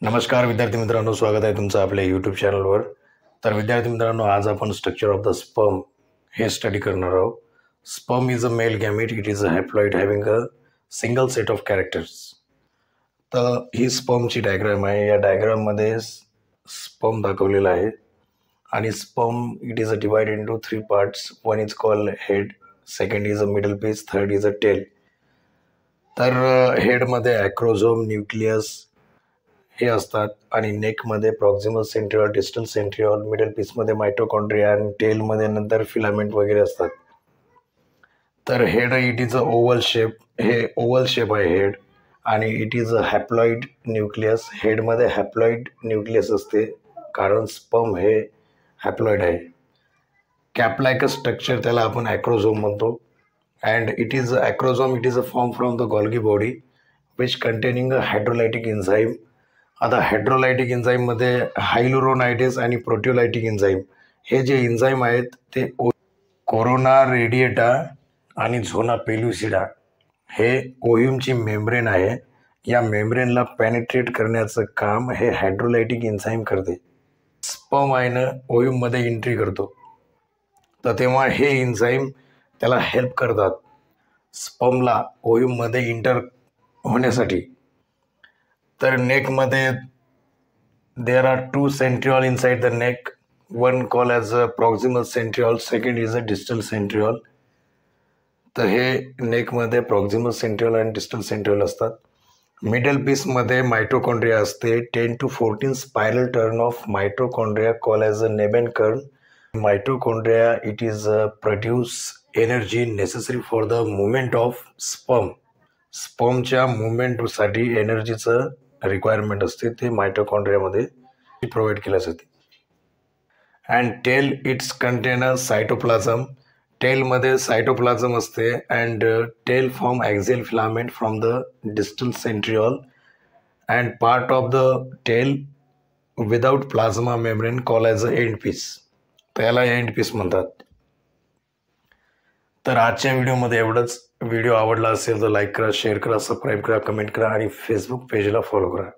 नमस्कार विद्यार्थी मित्रांनो, स्वागत आहे तुमचं आपल्या यूट्यूब चॅनलवर. तर विद्यार्थी मित्रांनो, आज आपण स्ट्रक्चर ऑफ द स्पर्म हे स्टडी करणार आहोत. Sperm is a mail gamete. It is a haploid having a single set of characters. तर ही स्पर्मची डायग्राम आहे. या डायग्राममध्ये स्पर्म दाखवलेला आहे आणि sperm it is a divide into 3 parts. One is called head, second is a middle piece, third is a tail. तर हेडमध्ये acrosome, nucleus हे असतात आणि नेकमध्ये proximal centriole, distal centriole, middle पीसमध्ये मायटोकॉन्ड्रिया आणि टेलमध्ये नंतर फिलामेंट वगैरे असतात. तर head it is a oval shape. हे ओव्हल शेप आहे हेड आणि it is a haploid nucleus. हेडमध्ये हॅप्लॉइड न्यूक्लियस असते कारण स्पर्म हे हॅप्लॉइड आहे. कॅपलाइक स्ट्रक्चर त्याला आपण ॲक्रोझोम म्हणतो. And it is acrosome it is a form from the Golgi body which containing a hydrolytic enzyme. आता हायड्रोलायटिक एन्झाईममध्ये हायलुरोनायडेज आणि प्रोटिओलायटिक एन्झाईम हे जे एन्झाईम आहेत ते कोरोना रेडिएटा आणि झोना पेल्युसिडा हे ओह्यूमची मेम्ब्रेन आहे. या मेम्ब्रेनला पेनिट्रेट करण्याचं काम हे हायड्रोलायटिक एन्झाईम करते. स्पर्म आहे ना ओह्यूममध्ये एंट्री करतो, तर तेव्हा हे एन्झाईम त्याला हेल्प करतात स्पर्मला ओह्यूममध्ये इंटर होण्यासाठी. तर नेकमध्ये there are two centriole inside the neck, one called as a proximal centriole, second is a distal centriole. तर हे नेकमध्ये प्रॉक्सिमल सेंट्रिओल आणि डिस्टल सेंट्रिओल असतात. मिडल पीसमध्ये मायटोकॉन्ड्रिया असते. 10 to 14 spiral turn of mitochondria call as a nebenkern. Mitochondria it is produce energy necessary for the movement of sperm. स्पर्मच्या मुवमेंटसाठी एनर्जीचं रिक्वायरमेंट असते, ते मायटोकॉन्ड्रियामध्ये प्रोव्हाइड केल्या जाते. And tail its contain a cytoplasm. टेलमध्ये सायटोप्लाझम असते and tail form axial filament from the distal centriole and part of the tail without plasma membrane call as a end piece. त्याला end piece म्हणतात. तर आजच्या व्हिडिओमध्ये एवढंच. Video आवडला असेल तर लाईक करा, शेअर करा, सबस्क्राईब करा, कमेंट करा आणि फेसबुक पेजला फॉलो करा.